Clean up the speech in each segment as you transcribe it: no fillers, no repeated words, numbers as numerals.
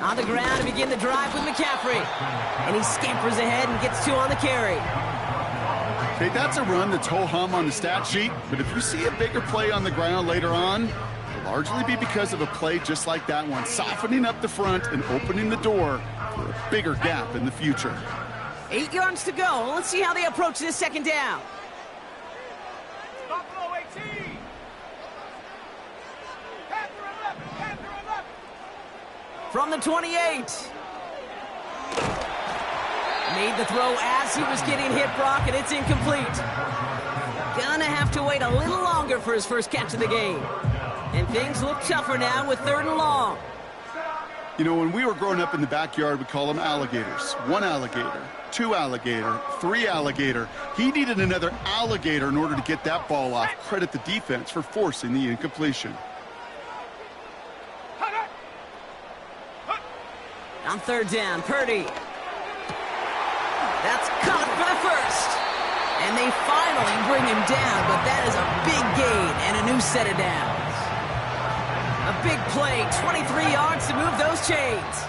On the ground to begin the drive with McCaffrey. And he scampers ahead and gets 2 on the carry. Okay, that's a run that's ho-hum on the stat sheet, but if you see a bigger play on the ground later on, it'll largely be because of a play just like that one, softening up the front and opening the door for a bigger gap in the future. 8 yards to go. Let's see how they approach this second down. From the 28. Made the throw as he was getting hit, Brock, and it's incomplete. Gonna have to wait a little longer for his first catch of the game. And things look tougher now with 3rd and long. You know, when we were growing up in the backyard, we call them alligators. 1 alligator, 2 alligator, 3 alligator. He needed another alligator in order to get that ball off. Credit the defense for forcing the incompletion. On 3rd down, Purdy. That's caught for the first. And they finally bring him down, but that is a big gain and a new set of downs. A big play, 23 yards to move those chains.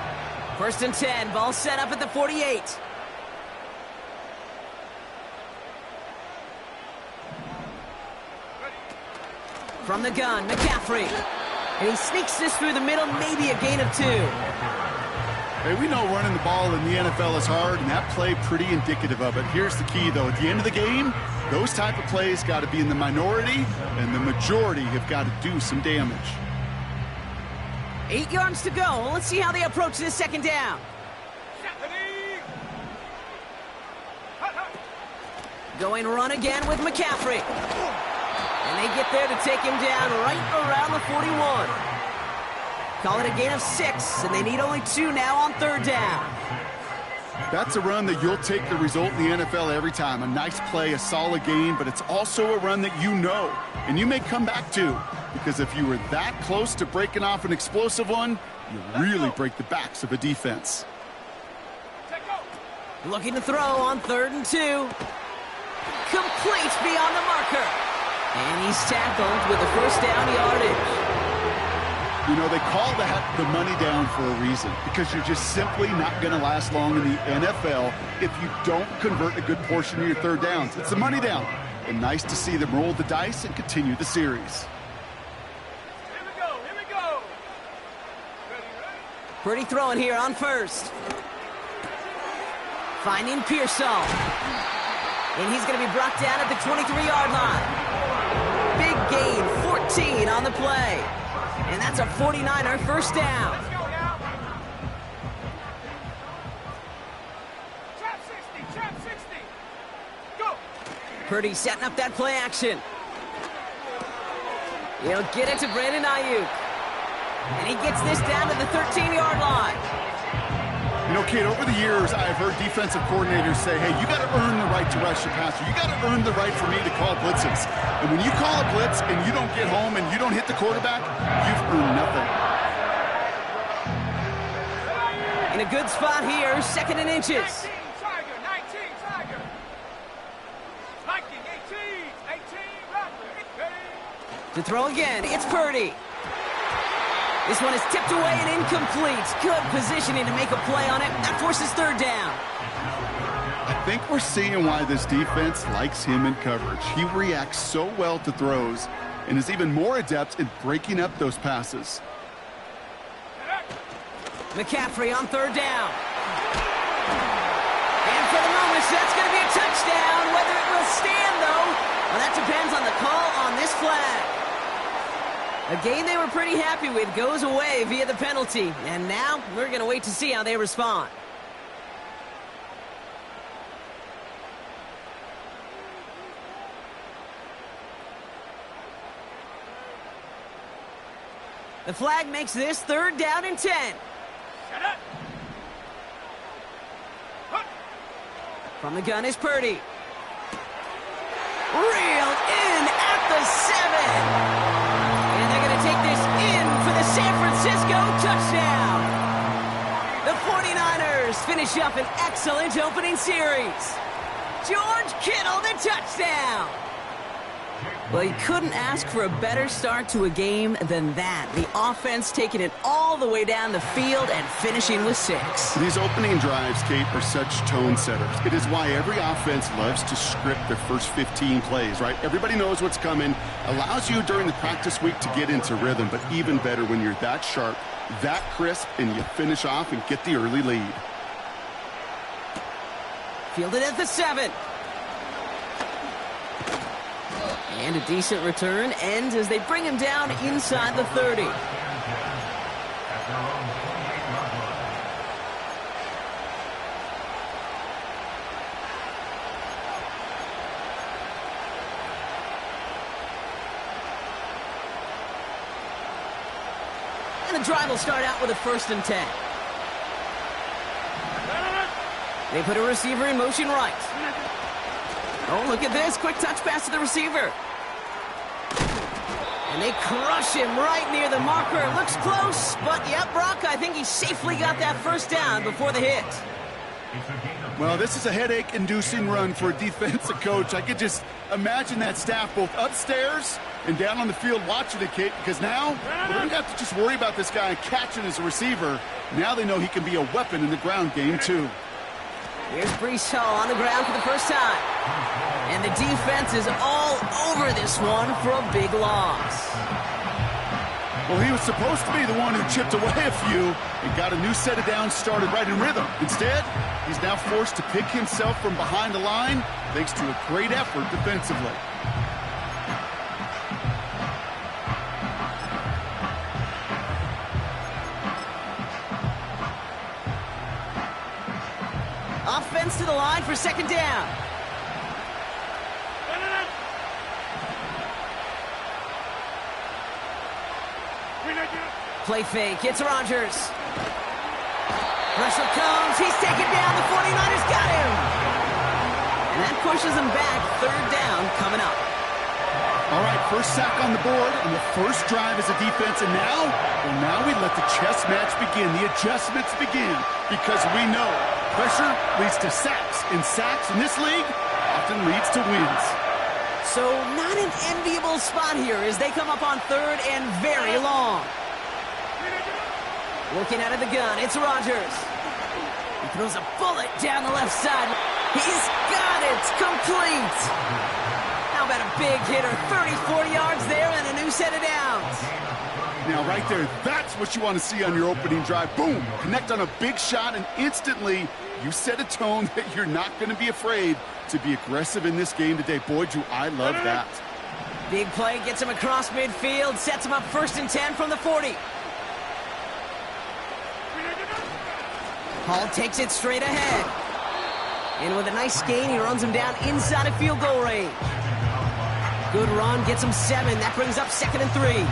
1st and 10, ball set up at the 48. From the gun, McCaffrey. And he sneaks this through the middle, maybe a gain of 2. Hey, we know running the ball in the NFL is hard, and that play pretty indicative of it. Here's the key, though. At the end of the game, those type of plays got to be in the minority, and the majority have got to do some damage. 8 yards to go. Let's see how they approach this second down. Going run again with McCaffrey. And they get there to take him down right around the 41. Call it a gain of 6, and they need only 2 now on 3rd down. That's a run that you'll take the result in the NFL every time. A nice play, a solid gain, but it's also a run that you know, and you may come back to, because if you were that close to breaking off an explosive one, you really break the backs of a defense. Looking to throw on 3rd and 2. Complete beyond the marker. And he's tackled with the first down yardage. You know, they call that the money down for a reason, because you're just simply not going to last long in the NFL if you don't convert a good portion of your 3rd downs. It's the money down. And nice to see them roll the dice and continue the series. Here we go. Pretty throwing here on 1st. Finding Pearsall. And he's going to be brought down at the 23-yard line. Big gain, 14 on the play. And that's a 49er first down. Let's go now. Trap 60. Go. Purdy setting up that play action. He'll get it to Brandon Ayuk. And he gets this down to the 13-yard line. You know, Kate, over the years, I've heard defensive coordinators say, hey, you got to earn the right to rush your passer. You got to earn the right for me to call blitzes. And when you call a blitz and you don't get home and you don't hit the quarterback, you've earned nothing. In a good spot here, 2nd and inches. 19 Tiger. 19, 18, Raptor. To throw again, it's Purdy. This one is tipped away and incomplete. Good positioning to make a play on it. That forces 3rd down. I think we're seeing why this defense likes him in coverage. He reacts so well to throws and is even more adept at breaking up those passes. McCaffrey on 3rd down. And for the moment, that's going to be a touchdown. Whether it will stand, though, well, that depends on the call on this flag. A game they were pretty happy with goes away via the penalty. And now we're going to wait to see how they respond. The flag makes this 3rd down and 10. From the gun is Purdy. Reeled in at the 7. And they're going to take this in for the San Francisco touchdown. The 49ers finish up an excellent opening series. George Kittle, the touchdown. Well, you couldn't ask for a better start to a game than that. The offense taking it all the way down the field and finishing with 6. These opening drives, Kate, are such tone setters. It is why every offense loves to script their first 15 plays, right? Everybody knows what's coming. Allows you during the practice week to get into rhythm, but even better when you're that sharp, that crisp, and you finish off and get the early lead. Fielded at the 7. And a decent return ends as they bring him down inside the 30. And the drive will start out with a 1st and 10. They put a receiver in motion right. Oh, look at this. Quick touch pass to the receiver. And they crush him right near the marker. Looks close, but yep, Brock, I think he safely got that 1st down before the hit. Well, this is a headache-inducing run for a defensive coach. I could just imagine that staff both upstairs and down on the field watching it, Kate, because now they don't have to just worry about this guy catching as a receiver. Now they know he can be a weapon in the ground game, too. Here's Breece Hall on the ground for the first time. And the defense is all over this one for a big loss. Well, he was supposed to be the one who chipped away a few and got a new set of downs started right in rhythm. Instead, he's now forced to pick himself from behind the line thanks to a great effort defensively. Offense to the line for 2nd down. Play fake. It's Rodgers. Pressure comes. He's taken down. The 49ers got him. And that pushes him back. 3rd down coming up. All right, first sack on the board, and the first drive as a defense, and now we let the chess match begin. The adjustments begin, because we know pressure leads to sacks, and sacks in this league often leads to wins. So not an enviable spot here as they come up on 3rd and very long. Looking out of the gun, it's Rodgers. He throws a bullet down the left side. He's got it, complete. How about a big hitter, 30-40 yards there and a new set of downs. Now right there, that's what you want to see on your opening drive. Boom, connect on a big shot, and instantly you set a tone that you're not going to be afraid to be aggressive in this game today. Boy, do I love that. Big play gets him across midfield, sets him up 1st and 10 from the 40. Hall takes it straight ahead. And with a nice gain, he runs him down inside of field goal range. Good run, gets him 7. That brings up 2nd and 3.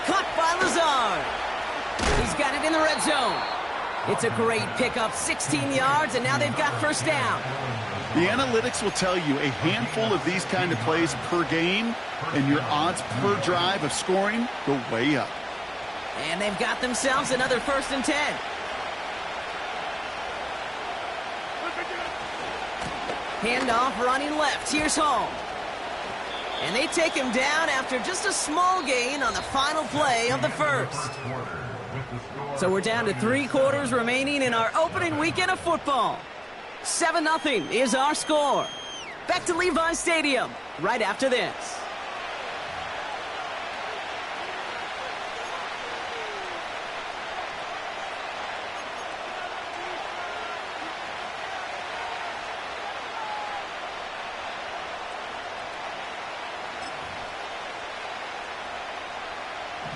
Caught by Lazard. He's got it in the red zone. It's a great pickup, 16 yards, and now they've got 1st down. The analytics will tell you a handful of these kind of plays per game, and your odds per drive of scoring go way up. And they've got themselves another 1st and 10. Handoff running left. Here's Hall. And they take him down after just a small gain on the final play of the 1st. So we're down to 3 quarters remaining in our opening weekend of football. 7-0 is our score. Back to Levi's Stadium right after this.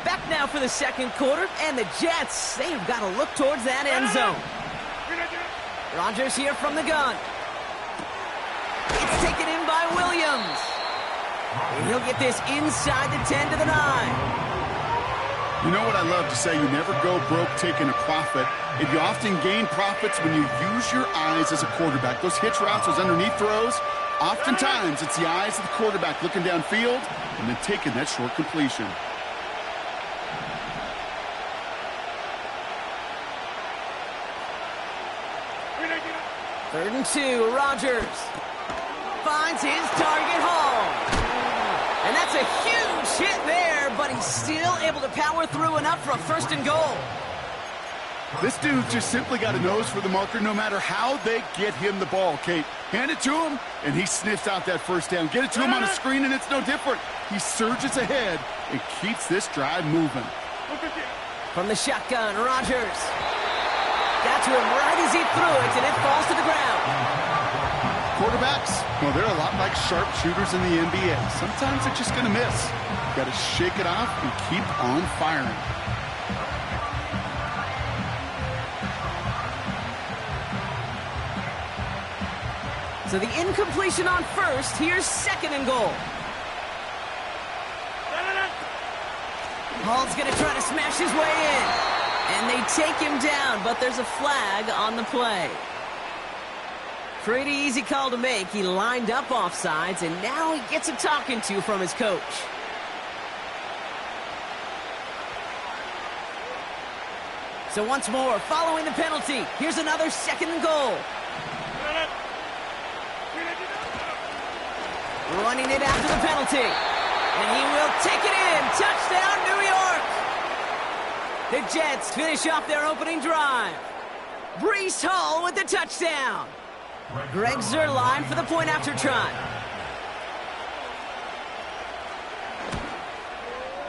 Back now for the 2nd quarter, and the Jets, they've got to look towards that end zone. Rodgers here from the gun. It's taken in by Williams. And he'll get this inside the 10 to the 9. You know what I love to say? You never go broke taking a profit. And you often gain profits when you use your eyes as a quarterback. Those hitch routes, those underneath throws, oftentimes it's the eyes of the quarterback looking downfield and then taking that short completion. 3rd and 2, Rodgers finds his target home. And that's a huge hit there, but he's still able to power through enough for a 1st and goal. This dude just simply got a nose for the marker no matter how they get him the ball, Kate. Hand it to him, and he sniffs out that 1st down. Get it to him on a screen, and it's no different. He surges ahead and keeps this drive moving. From the shotgun, Rodgers got to him right as he threw it, and it falls to the ground. Quarterbacks, well, they're a lot like sharpshooters in the NBA. Sometimes they're just going to miss. Got to shake it off and keep on firing. So the incompletion on 1st. Here's 2nd and goal. Hall's going to try to smash his way in. And they take him down, but there's a flag on the play. Pretty easy call to make. He lined up offsides, and now he gets a talking to from his coach. So once more, following the penalty, here's another 2nd and goal. Running it after the penalty. And he will take it in. Touchdown, New York. The Jets finish off their opening drive. Breece Hall with the touchdown. Greg Zuerlein for the point after try.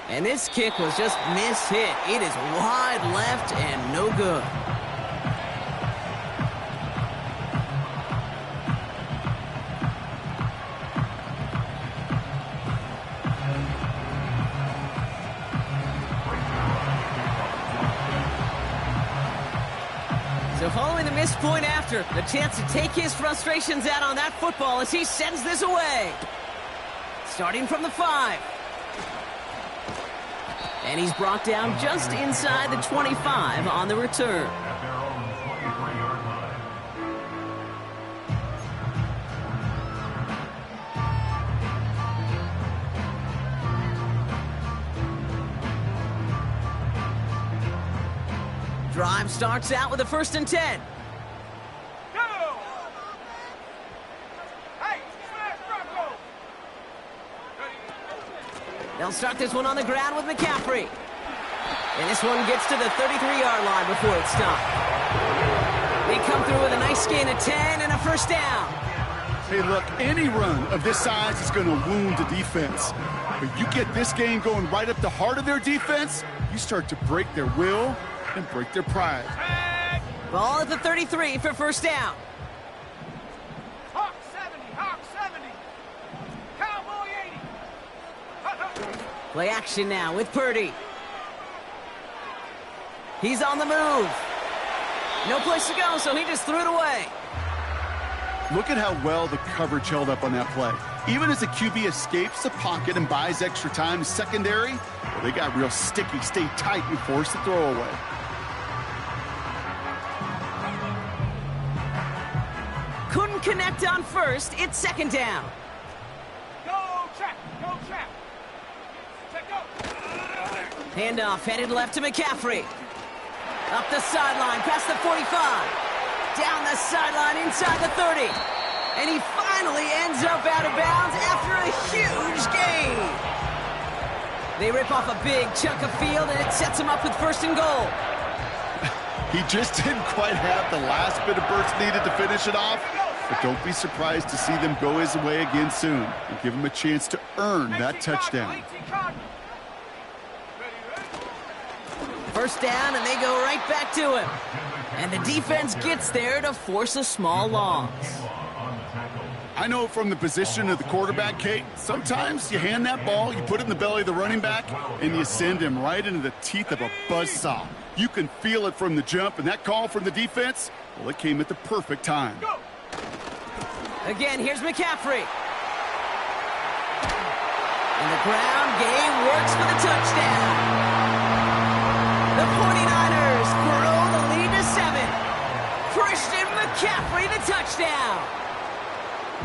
And this kick was just mishit. It is wide left and no good. So following the missed point after, the chance to take his frustrations out on that football as he sends this away. Starting from the 5. And he's brought down just inside the 25 on the return. Drive starts out with a 1st and 10. Go! Hey, smash Bronco! They'll start this one on the ground with McCaffrey. And this one gets to the 33-yard line before it's stopped. They come through with a nice gain of 10 and a 1st down. Hey, look, any run of this size is going to wound the defense. But you get this game going right up the heart of their defense, you start to break their will and break their pride. Ball at the 33 for 1st down. Hawk 70, Hawk 70. Cowboy 80. Play action now with Purdy. He's on the move. No place to go, so he just threw it away. Look at how well the coverage held up on that play. Even as the QB escapes the pocket and buys extra time secondary, well, they got real sticky, stay tight, and force the throw away. Couldn't connect on 1st. It's 2nd down. Go, trap, go, trap. Check go. Handoff headed left to McCaffrey. Up the sideline, past the 45. Down the sideline, inside the 30. And he finally ends up out of bounds after a huge gain. They rip off a big chunk of field, and it sets him up with 1st and goal. He just didn't quite have the last bit of burst needed to finish it off. But don't be surprised to see them go his way again soon and give him a chance to earn that touchdown. 1st down, and they go right back to him. And the defense gets there to force a small loss. I know from the position of the quarterback, Kate, sometimes you hand that ball, you put it in the belly of the running back, and you send him right into the teeth of a buzzsaw. You can feel it from the jump, and that call from the defense, well, it came at the perfect time. Again, here's McCaffrey. And the ground game works for the touchdown. The 49ers grow the lead to 7. Christian McCaffrey, the touchdown.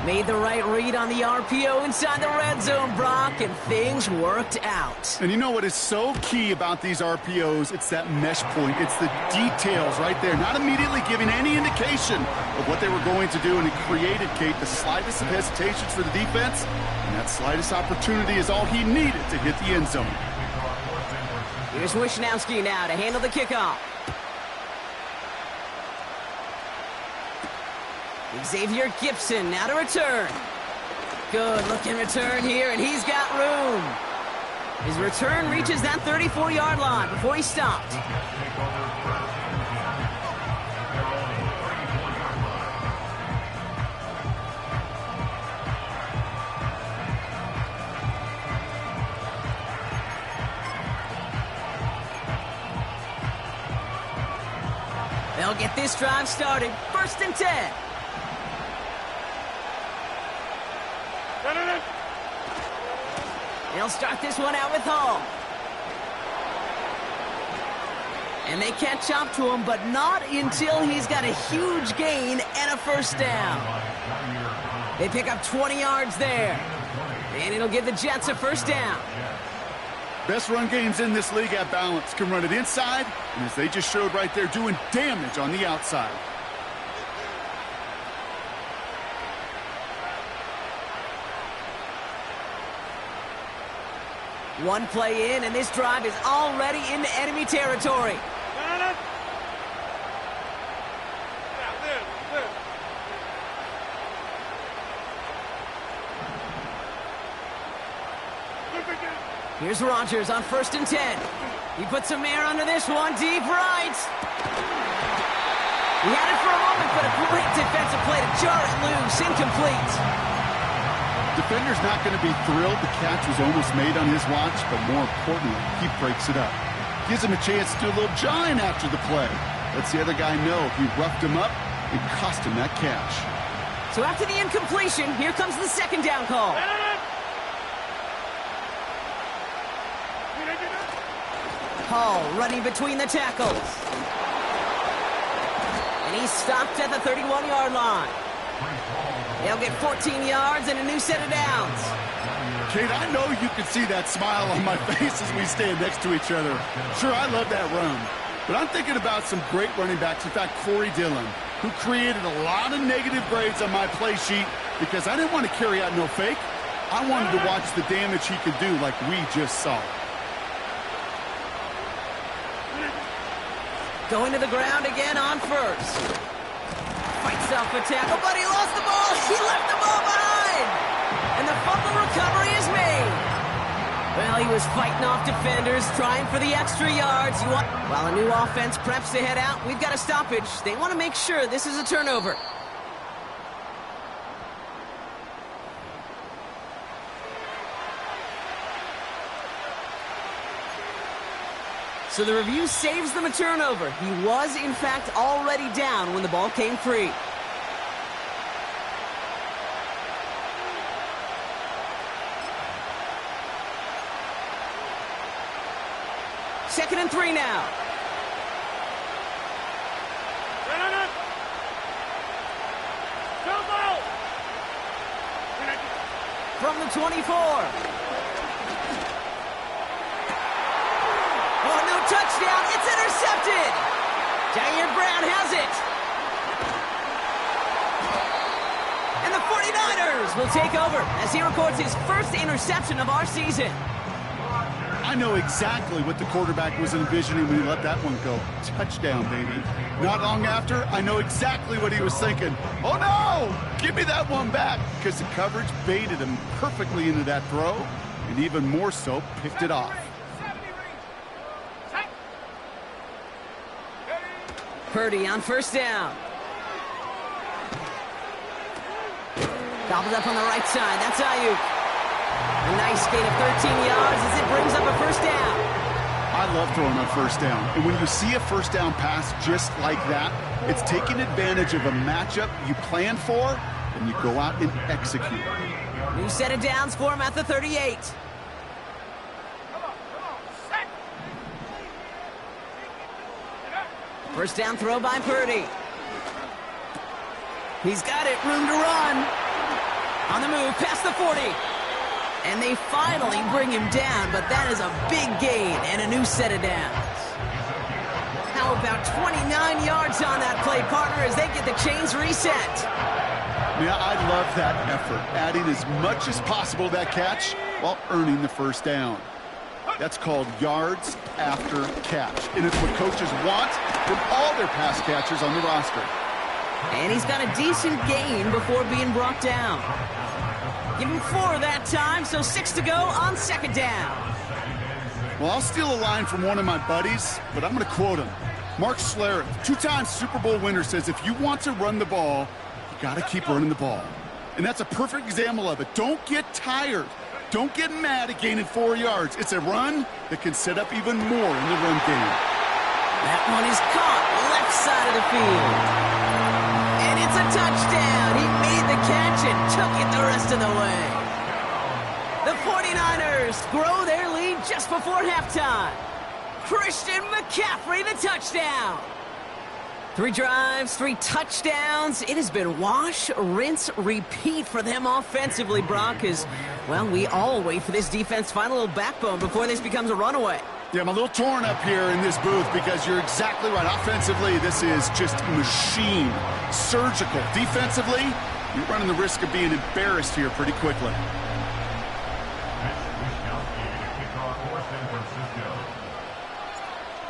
Made the right read on the RPO inside the red zone, Brock, and things worked out. And you know what is so key about these RPOs? It's that mesh point. It's the details right there. Not immediately giving any indication of what they were going to do, and it created, Kate, the slightest of hesitations for the defense. And that slightest opportunity is all he needed to hit the end zone. Here's Wishnowski now to handle the kickoff. Xavier Gibson now to return. Good looking return here, and he's got room. His return reaches that 34-yard line before he stopped. They'll get this drive started. 1st and 10. They'll start this one out with Hall. And they catch up to him, but not until he's got a huge gain and a 1st down. They pick up 20 yards there. And it'll give the Jets a 1st down. Best run games in this league at balance. Can run it inside, and as they just showed right there, doing damage on the outside. One play in, and this drive is already into enemy territory. Here's Rodgers on 1st and 10. He puts some air under this one, deep right. He had it for a moment, but a great defensive play to jar it loose, incomplete. Defender's not going to be thrilled the catch was almost made on his watch, but more importantly, he breaks it up. Gives him a chance to do a little jawing after the play. Lets the other guy know he roughed him up and cost him that catch. So after the incompletion, here comes the 2nd down call. Hall running between the tackles. And he's stopped at the 31-yard line. They'll get 14 yards and a new set of downs. Kate, I know you can see that smile on my face as we stand next to each other. Sure, I love that run. But I'm thinking about some great running backs. In fact, Corey Dillon, who created a lot of negative grades on my play sheet because I didn't want to carry out no fake. I wanted to watch the damage he could do like we just saw. Going to the ground again on 1st. Fights off a tackle, but he lost the ball. He left the ball behind. And the fumble recovery is made. Well, he was fighting off defenders, trying for the extra yards. While a new offense preps to head out, we've got a stoppage. They want to make sure this is a turnover. So the review saves them a turnover. He was, in fact, already down when the ball came free. Second and 3 now. From the 24. Oh, no touchdown. It's intercepted. Jair Brown has it. And the 49ers will take over as he records his 1st interception of our season. I know exactly what the quarterback was envisioning when he let that one go. Touchdown, baby. Not long after, I know exactly what he was thinking. Oh, no! Give me that one back! Because the coverage baited him perfectly into that throw, and even more so, picked it off. Purdy on 1st down. Gobbled up on the right side. That's Ayuk. A nice gain of 13 yards as it brings up a 1st down. I love throwing on 1st down. And when you see a 1st down pass just like that, it's taking advantage of a matchup you plan for, and you go out and execute. New set of downs for him at the 38. First down throw by Purdy. He's got it, room to run. On the move, past the 40. And they finally bring him down, but that is a big gain and a new set of downs. How about 29 yards on that play, partner, as they get the chains reset? Yeah, I love that effort, adding as much as possible to that catch while earning the first down. That's called yards after catch, and it's what coaches want from all their pass catchers on the roster. And he's got a decent gain before being brought down. Give him 4 that time, so 6 to go on second down. Well, I'll steal a line from one of my buddies, but I'm going to quote him. Mark Schlereth, 2-time Super Bowl winner, says if you want to run the ball, you got to keep running the ball. And that's a perfect example of it. Don't get tired. Don't get mad at gaining 4 yards. It's a run that can set up even more in the run game. That one is caught left side of the field. And it's a touchdown. He made the catch and took it the rest of the way. The 49ers grow their lead just before halftime. Christian McCaffrey, the touchdown. 3 drives, 3 touchdowns. It has been wash, rinse, repeat for them offensively, Brock, as, well, we all wait for this defense to find a little backbone before this becomes a runaway. Yeah, I'm a little torn up here in this booth because you're exactly right. Offensively, this is just machine, surgical. Defensively, you're running the risk of being embarrassed here pretty quickly.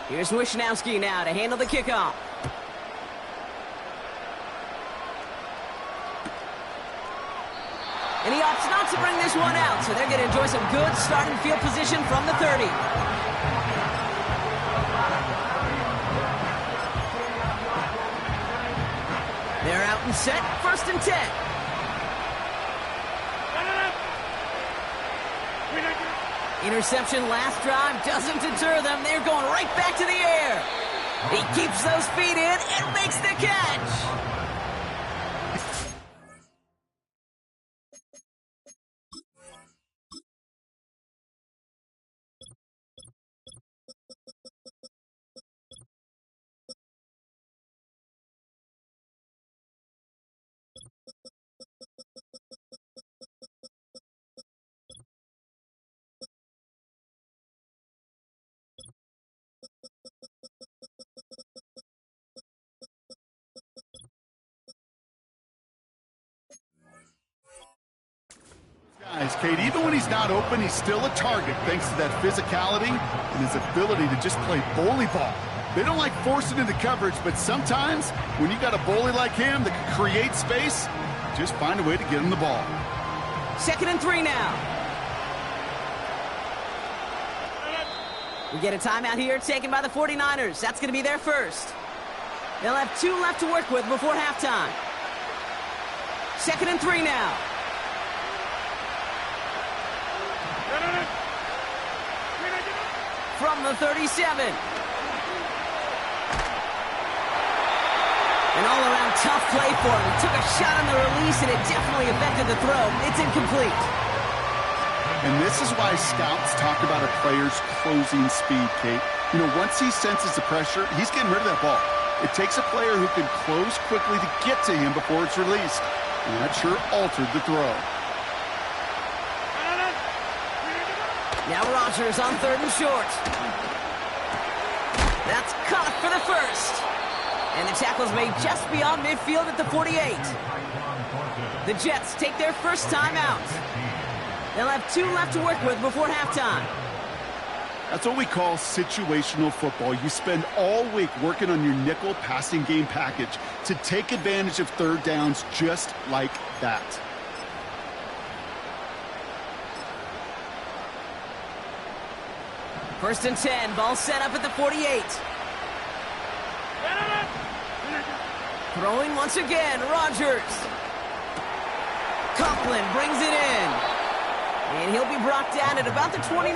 Here's Wishnowski now to handle the kickoff. And he opts not to bring this one out, so they're going to enjoy some good starting field position from the 30. They're out and set, 1st and 10. Interception last drive doesn't deter them. They're going right back to the air. He keeps those feet in and makes the catch. Guys, Kate, even when he's not open, he's still a target thanks to that physicality and his ability to just play bully ball. They don't like forcing into coverage, but sometimes when you got a bully like him that can create space, just find a way to get him the ball. 2nd and 3 now. We get a timeout here taken by the 49ers. That's going to be their first. They'll have 2 left to work with before halftime. 2nd and 3 now. From the 37. An all-around tough play for him. He took a shot on the release, and it definitely affected the throw. It's incomplete. And this is why scouts talk about a player's closing speed, Kate. You know, once he senses the pressure, he's getting rid of that ball. It takes a player who can close quickly to get to him before it's released. And that sure altered the throw. Now Rodgers on 3rd and short. That's caught for the first. And the tackle's made just beyond midfield at the 48. The Jets take their first time out. They'll have 2 left to work with before halftime. That's what we call situational football. You spend all week working on your nickel passing game package to take advantage of 3rd downs just like that. First and 10, ball set up at the 48. Throwing once again, Rodgers. Coughlin brings it in. And he'll be brought down at about the 29.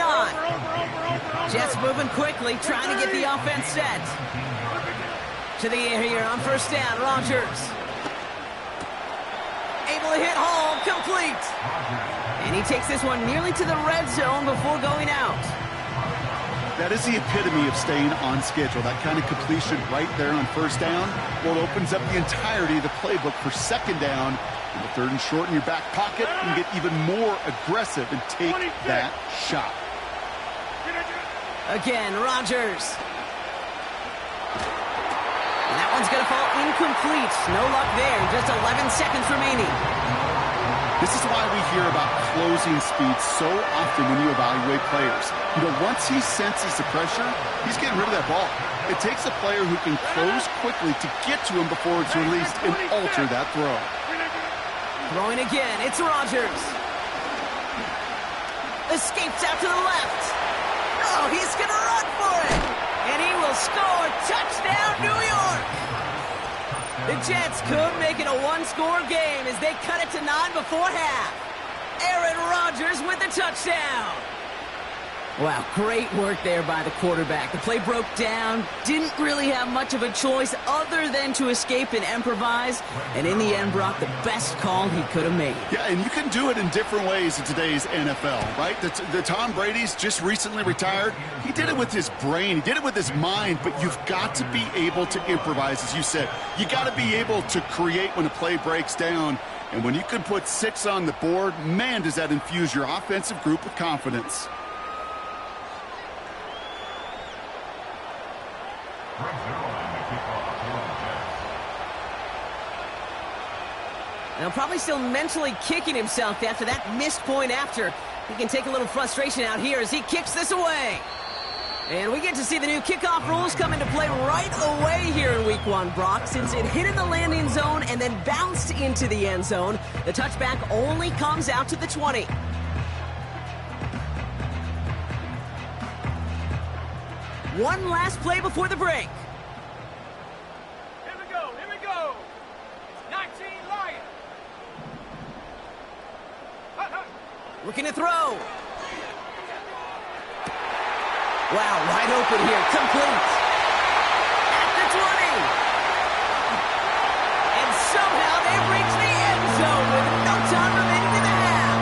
Jets moving quickly, trying to get the offense set. To the air here on 1st down, Rodgers. Able to hit Hall, complete. And he takes this one nearly to the red zone before going out. That is the epitome of staying on schedule. That kind of completion right there on 1st down. Well, it opens up the entirety of the playbook for 2nd down And the 3rd and short in your back pocket, you can get even more aggressive and take that shot. Again, Rodgers. And that one's going to fall incomplete. No luck there. Just 11 seconds remaining. This is why we hear about closing speed so often when you evaluate players. You know, once he senses the pressure, he's getting rid of that ball. It takes a player who can close quickly to get to him before it's released and alter that throw. Throwing again. It's Rodgers. Escapes out to the left. Oh, he's going to run for it. And he will score. Touchdown, New York. The Jets could make it a one-score game as they cut it to 9 before half. Aaron Rodgers with the touchdown. Wow, great work there by the quarterback. The play broke down, didn't really have much of a choice other than to escape and improvise, and in the end brought the best call he could have made. Yeah, and you can do it in different ways in today's NFL, right? The Tom Brady's just recently retired. He did it with his brain. He did it with his mind, but you've got to be able to improvise, as you said. You got to be able to create when a play breaks down, and when you can put 6 on the board, man, does that infuse your offensive group with confidence. Now probably still mentally kicking himself after that missed point after. He can take a little frustration out here as he kicks this away. And we get to see the new kickoff rules come into play right away here in Week 1, Brock. Since it hit in the landing zone and then bounced into the end zone, the touchback only comes out to the 20. One last play before the break. Here we go. 19 Lions. Looking to throw. Wow, wide open here. Complete. At the 20. And somehow they've reached the end zone with no time remaining in the half.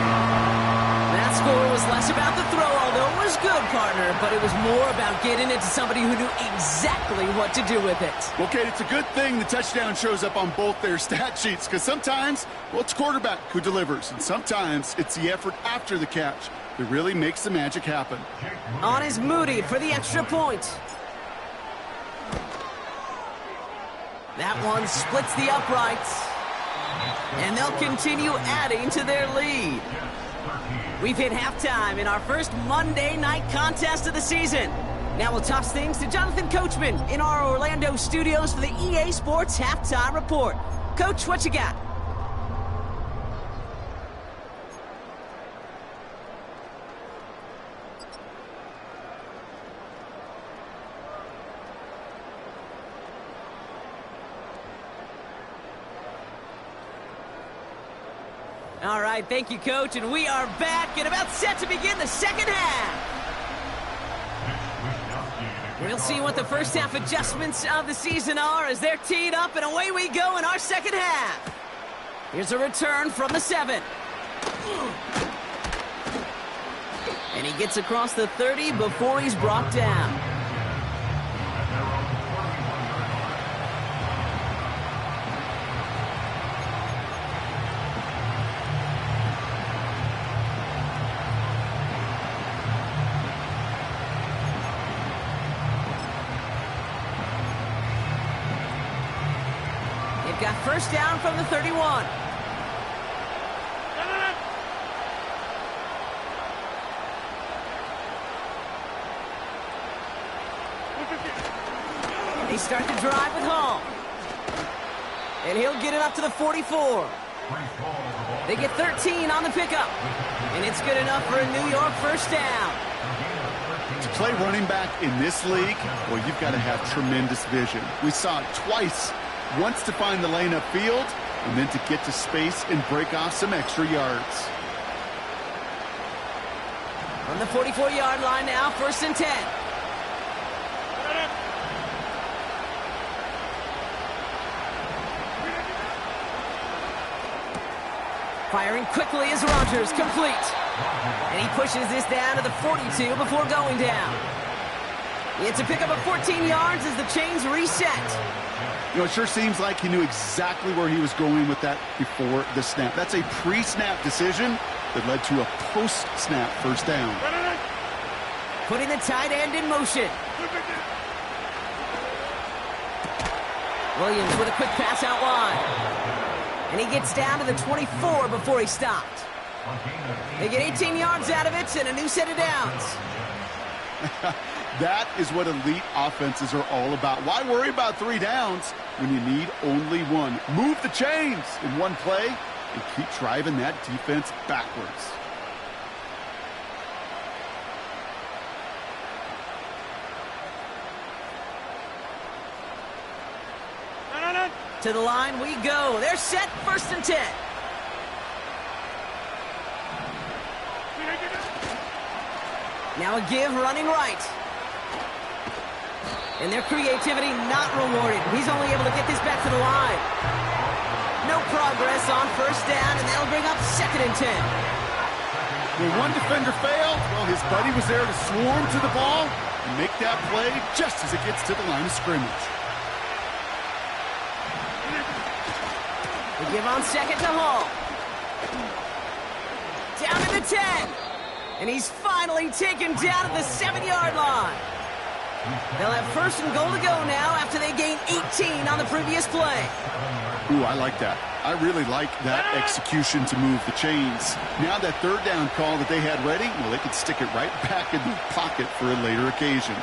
That score was less about the throw, although it was good, partner, but it was more about getting it to somebody who knew exactly what to do with it. Okay, it's a good thing the touchdown shows up on both their stat sheets, because sometimes, well, it's quarterback who delivers, and sometimes it's the effort after the catch that really makes the magic happen. On is Moody for the extra point. That one splits the uprights. And they'll continue adding to their lead. We've hit halftime in our first Monday night contest of the season. Now we'll toss things to Jonathan Coachman in our Orlando studios for the EA Sports Halftime Report. Coach, what you got? All right, thank you, Coach, and we are back and about set to begin the second half. We'll see what the first half adjustments of the season are as they're teed up, and away we go in our second half. Here's a return from the 7. And he gets across the 30 before he's brought down. Got first down from the 31. They start the drive with Hall. And he'll get it up to the 44. They get 13 on the pickup. And it's good enough for a New York first down. To play running back in this league, well, you've got to have tremendous vision. We saw it twice. Once to find the lane upfield, and then to get to space and break off some extra yards. On the 44-yard line now, 1st and 10. Firing quickly is Rodgers, complete. And he pushes this down to the 42 before going down. It's a pickup of 14 yards as the chains reset. You know, it sure seems like he knew exactly where he was going with that before the snap. That's a pre-snap decision that led to a post-snap first down. Putting the tight end in motion. Williams with a quick pass out wide. And he gets down to the 24 before he stopped. They get 18 yards out of it and a new set of downs. That is what elite offenses are all about. Why worry about 3 downs when you need only 1? Move the chains in one play and keep driving that defense backwards. To the line we go. They're set, 1st and 10. Now a give running right. And their creativity not rewarded. He's only able to get this back to the line. No progress on 1st down, and that'll bring up 2nd and 10. When one defender failed, well, his buddy was there to swarm to the ball and make that play just as it gets to the line of scrimmage. They give on 2nd to Hall. Down to the 10. And he's finally taken down at the 7-yard line. They'll have 1st and goal to go now after they gain 18 on the previous play. Ooh, I like that. I really like that execution to move the chains. Now that 3rd down call that they had ready, well, they could stick it right back in the pocket for a later occasion.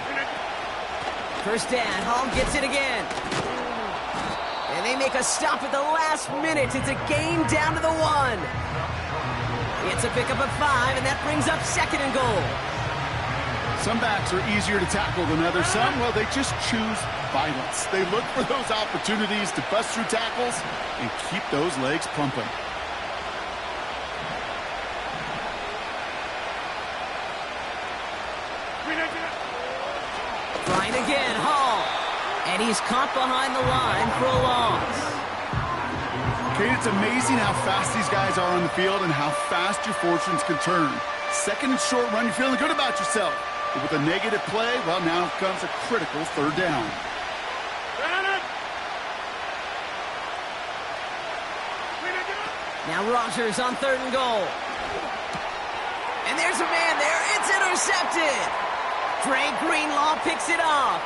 1st down, Hall gets it again. And they make a stop at the last minute. It's a gain down to the 1. It's a pickup of 5, and that brings up 2nd and goal. Some backs are easier to tackle than others. Some, well, they just choose violence. They look for those opportunities to bust through tackles and keep those legs pumping. Trying again, Hall. And he's caught behind the line for a loss. Kate, it's amazing how fast these guys are on the field and how fast your fortunes can turn. 2nd and short run, you're feeling good about yourself. But with a negative play, well, now comes a critical 3rd down. Now Rodgers on 3rd and goal. And there's a man there. It's intercepted. Dre Greenlaw picks it off.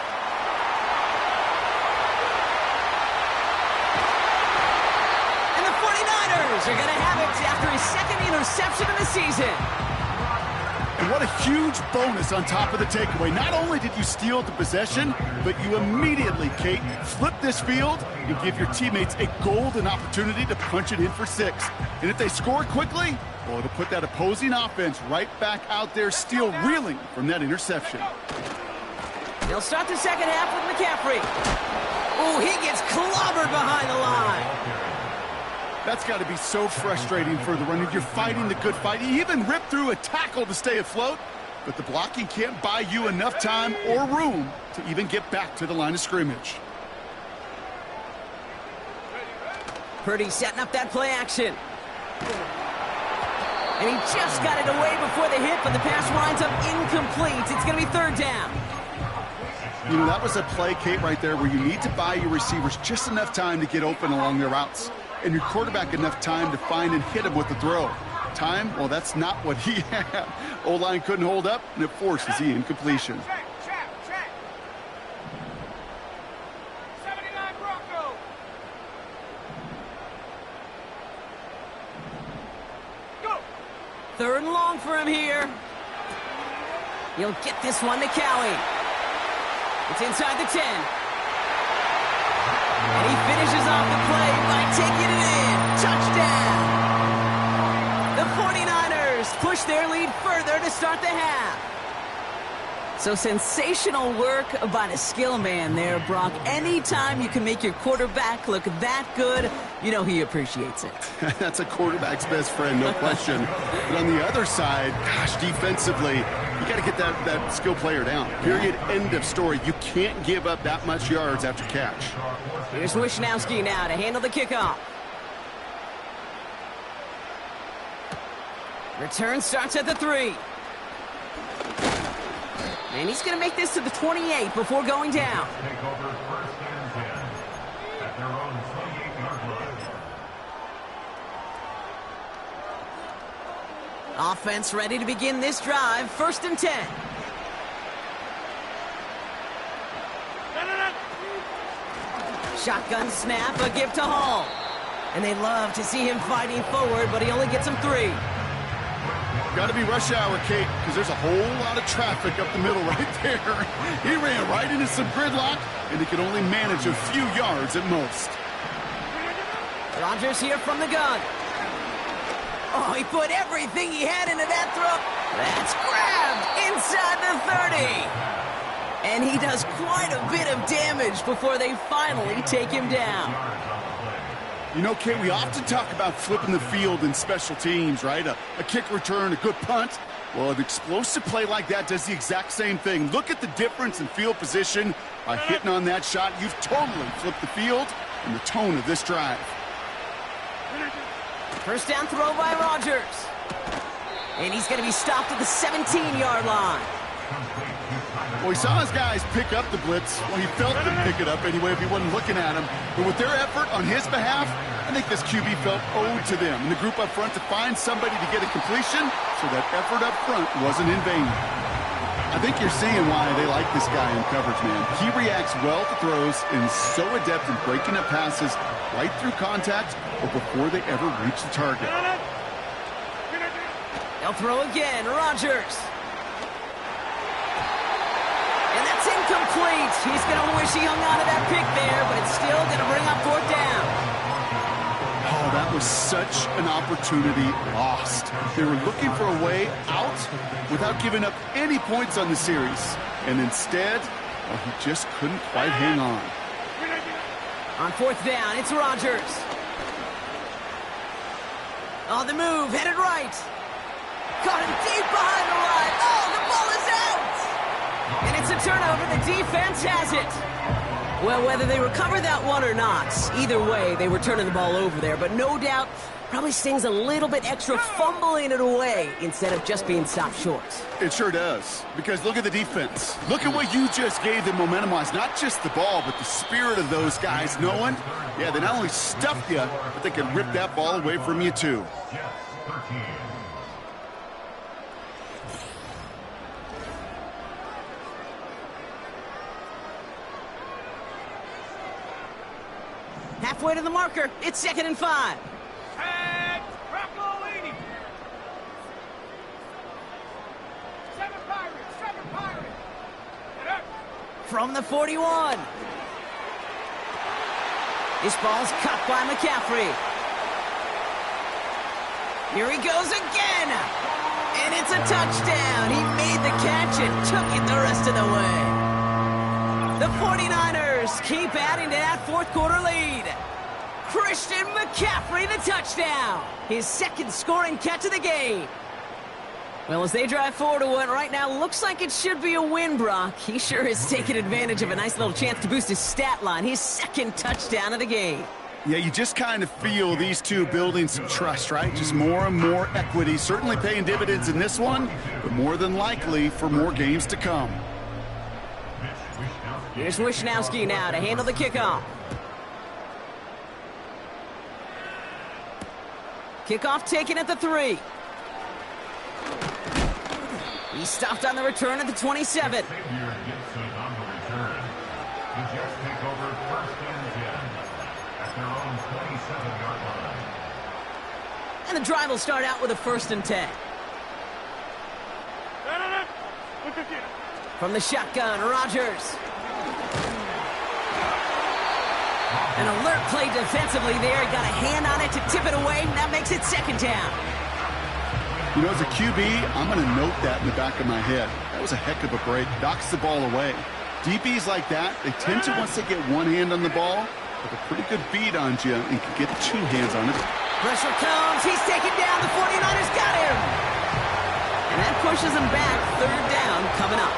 And the 49ers are going to have it after his 2nd interception of the season. And what a huge bonus on top of the takeaway. Not only did you steal the possession, but you immediately, Kate, flip this field and give your teammates a golden opportunity to punch it in for 6. And if they score quickly, well, it'll put that opposing offense right back out there, still reeling from that interception. They'll start the 2nd half with McCaffrey. Oh, he gets clobbered behind the line. That's got to be so frustrating for the runner. You're fighting the good fight. You even ripped through a tackle to stay afloat, but the blocking can't buy you enough time or room to even get back to the line of scrimmage. Purdy setting up that play action. And he just got it away before the hit, but the pass winds up incomplete. It's going to be 3rd down. You know, that was a play, Kate, right there where you need to buy your receivers just enough time to get open along their routes. And your quarterback enough time to find and hit him with the throw. Time, well, that's not what he had. O-line couldn't hold up, and it forces the incompletion. Check. 79 Bronco. Go. 3rd and long for him here. He'll get this one to Cowie. It's inside the 10. And he finishes off the play by taking it in. Touchdown! The 49ers push their lead further to start the half. So sensational work by the skill man there, Brock. Anytime you can make your quarterback look that good, you know he appreciates it. That's a quarterback's best friend, no question. But on the other side, gosh, defensively, you got to get that skill player down. Period. End of story. You can't give up that much yards after catch. Here's Wishnowski now to handle the kickoff. Return starts at the 3. And he's going to make this to the 28 before going down. at their own 28-yard line. Offense ready to begin this drive. 1st and 10. Shotgun snap, a give to Hall. And they love to see him fighting forward, but he only gets him 3. Got to be rush hour, Kate, because there's a whole lot of traffic up the middle right there. He ran right into some gridlock, and he could only manage a few yards at most. Rodgers here from the gun. Oh, he put everything he had into that throw. That's grabbed inside the 30. And he does quite a bit of damage before they finally take him down. You know, Kate, we often talk about flipping the field in special teams, right? A kick return, a good punt. Well, an explosive play like that does the exact same thing. Look at the difference in field position. By hitting on that shot, you've totally flipped the field and the tone of this drive. 1st down throw by Rodgers. And he's going to be stopped at the 17-yard line. Well, he saw his guys pick up the blitz. Well, he felt them pick it up anyway if he wasn't looking at him. But with their effort on his behalf, I think this QB felt owed to them and the group up front to find somebody to get a completion so that effort up front wasn't in vain. I think you're seeing why they like this guy in coverage, man. He reacts well to throws and is so adept in breaking up passes right through contact or before they ever reach the target. They'll throw again. Rodgers. And that's incomplete. He's going to wish he hung on to that pick there, but it's still going to bring up 4th down. Oh, that was such an opportunity lost. They were looking for a way out without giving up any points on the series. And instead, well, he just couldn't quite hang on. On 4th down, it's Rodgers. On the move, headed right. Got him deep behind the line. Oh, the ball is out! And it's a turnover. The defense has it. Well, whether they recover that one or not, either way, they were turning the ball over there. But no doubt, probably stings a little bit extra fumbling it away instead of just being stopped short. It sure does. Because look at the defense. Look at what you just gave them momentum-wise. Not just the ball, but the spirit of those guys knowing, yeah, they not only stuffed you, but they can rip that ball away from you, too. Halfway to the marker. It's 2nd and 5. And Rocco leading. 7 Pirates. Get up. From the 41. This ball's caught by McCaffrey. Here he goes again. And it's a touchdown. He made the catch and took it the rest of the way. The 49ers keep adding to that 4th quarter lead. Christian McCaffrey, the touchdown. His 2nd scoring catch of the game. Well, as they drive forward to what right now looks like it should be a win, Brock. He sure is taking advantage of a nice little chance to boost his stat line. His 2nd touchdown of the game. Yeah, you just kind of feel these two building some trust, right? Just more and more equity. Certainly paying dividends in this one, but more than likely for more games to come. Here's Wishnowski now to handle the kickoff. Kickoff taken at the 3. He stopped on the return at the 27. And the drive will start out with a 1st and 10. From the shotgun, Rodgers. An alert play defensively there. He got a hand on it to tip it away. That makes it 2nd down. You know, as a QB, I'm going to note that in the back of my head. That was a heck of a break. Knocks the ball away. DBs like that, they tend to, once they get one hand on the ball, have a pretty good beat on you and can get 2 hands on it. Pressure comes. He's taken down. The 49ers got him. And that pushes him back. 3rd down coming up.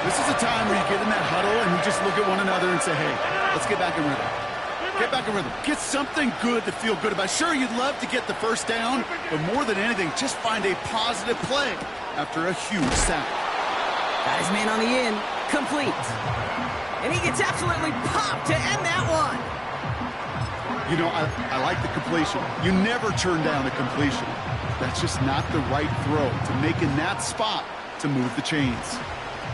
This is a time where you get in that huddle and you just look at one another and say, hey, let's get back in rhythm. Get back in rhythm. Get something good to feel good about. Sure, you'd love to get the 1st down, but more than anything, just find a positive play after a huge sack. Got his man on the in. Complete. And he gets absolutely popped to end that one. You know, I like the completion. You never turn down a completion. That's just not the right throw to make in that spot to move the chains.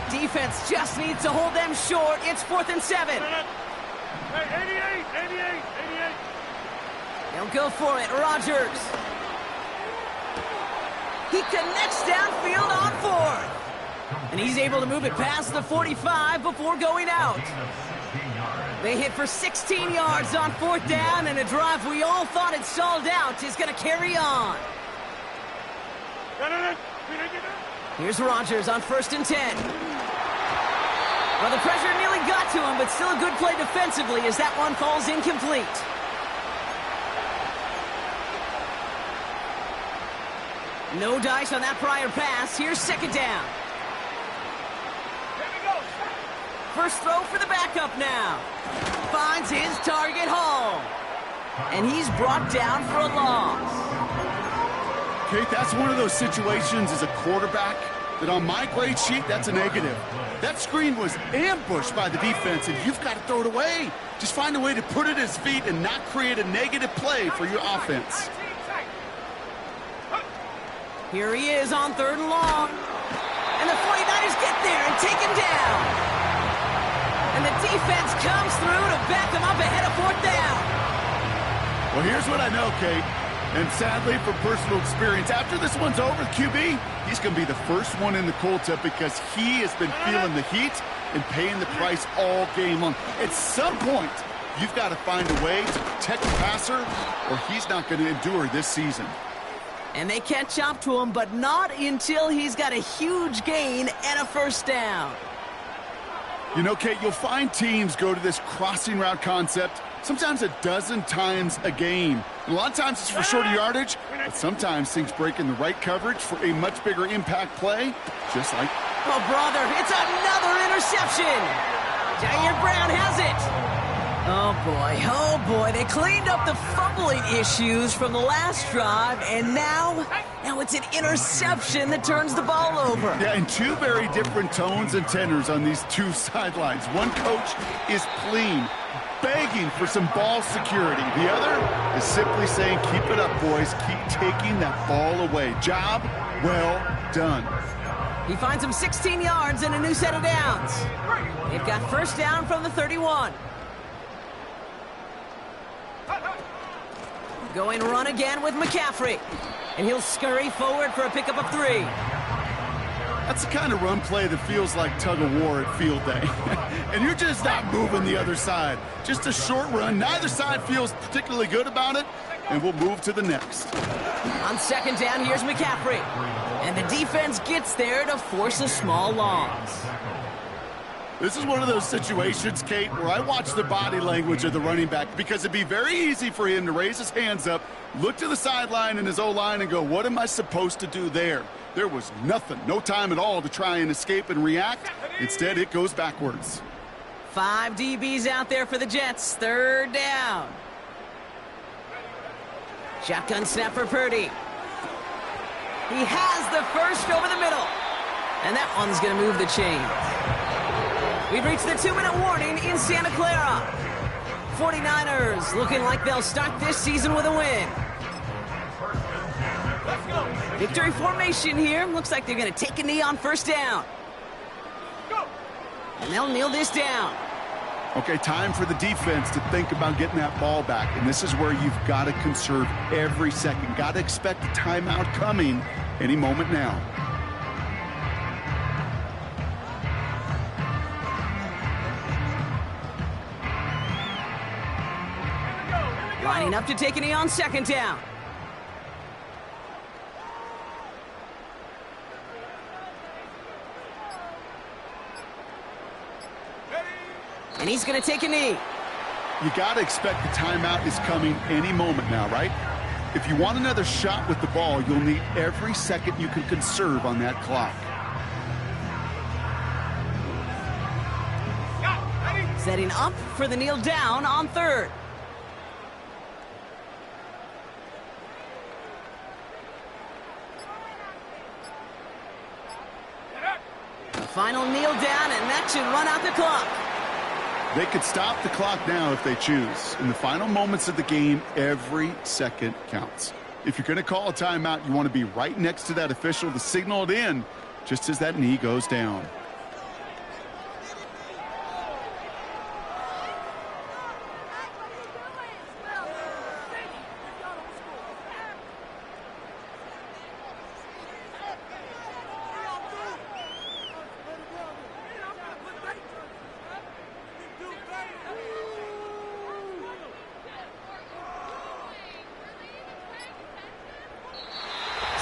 Defense just needs to hold them short. It's 4th and 7. Hey, 88. They'll go for it. Rodgers. He connects downfield on 4th. And he's able to move it past the 45 before going out. They hit for 16 yards on 4th down, and a drive we all thought had stalled out is going to carry on. Here's Rodgers on 1st and 10. Well, the pressure nearly got to him, but still a good play defensively as that one falls incomplete. No dice on that prior pass. Here's 2nd down. First throw for the backup now. Finds his target Hall. And he's brought down for a loss. Okay, that's one of those situations as a quarterback that on my grade sheet, that's a negative. That screen was ambushed by the defense, and you've got to throw it away. Just find a way to put it at his feet and not create a negative play for your offense. Here he is on 3rd and long. And the 49ers get there and take him down. And the defense comes through to back them up ahead of 4th down. Well, here's what I know, Kate. And sadly, from personal experience, after this one's over, the QB, he's going to be the first one in the cold tub because he has been feeling the heat and paying the price all game long. At some point, you've got to find a way to protect the passer or he's not going to endure this season. And they catch up to him, but not until he's got a huge gain and a 1st down. You know, Kate, you'll find teams go to this crossing route concept sometimes a dozen times a game. And a lot of times it's for shorter yardage, but sometimes things break in the right coverage for a much bigger impact play, just like... Oh, brother, it's another interception. Jair Brown has it. Oh, boy, they cleaned up the fumbling issues from the last drive, and now it's an interception that turns the ball over. Yeah, and two very different tones and tenors on these two sidelines. One coach is clean, begging for some ball security. The other is simply saying, keep it up, boys. Keep taking that ball away. Job well done. He finds him 16 yards and a new set of downs. They've got 1st down from the 31. Going run again with McCaffrey. And he'll scurry forward for a pickup of 3. That's the kind of run play that feels like tug-of-war at field day. And you're just not moving the other side. Just a short run. Neither side feels particularly good about it. And we'll move to the next. On 2nd down, here's McCaffrey. And the defense gets there to force a small loss. This is one of those situations, Kate, where I watch the body language of the running back because it'd be very easy for him to raise his hands up, look to the sideline in his O-line and go, what am I supposed to do there? There was nothing, no time at all to try and escape and react. Instead, it goes backwards. 5 DBs out there for the Jets. 3rd down. Shotgun snap for Purdy. He has the first over the middle. And that one's going to move the chains. We've reached the 2-minute warning in Santa Clara. 49ers looking like they'll start this season with a win. Victory formation here. Looks like they're going to take a knee on 1st down. And they'll kneel this down. Okay, time for the defense to think about getting that ball back. And this is where you've got to conserve every second. Got to expect a timeout coming any moment now. Lining up to take a knee on 2nd down. And he's going to take a knee. You got to expect the timeout is coming any moment now, right? If you want another shot with the ball, you'll need every second you can conserve on that clock. Setting up for the kneel down on 3rd. Final kneel down, and that should run out the clock. They could stop the clock now if they choose. In the final moments of the game, every second counts. If you're going to call a timeout, you want to be right next to that official to signal it in just as that knee goes down.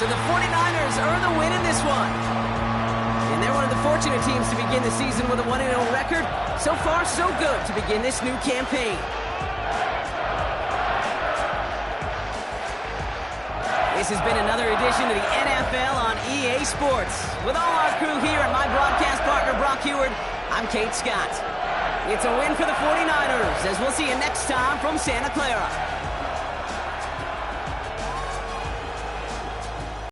So the 49ers earn the win in this one. And they're one of the fortunate teams to begin the season with a 1-0 record. So far, so good to begin this new campaign. This has been another edition of the NFL on EA Sports. With all our crew here and my broadcast partner, Brock Heward, I'm Kate Scott. It's a win for the 49ers, as we'll see you next time from Santa Clara.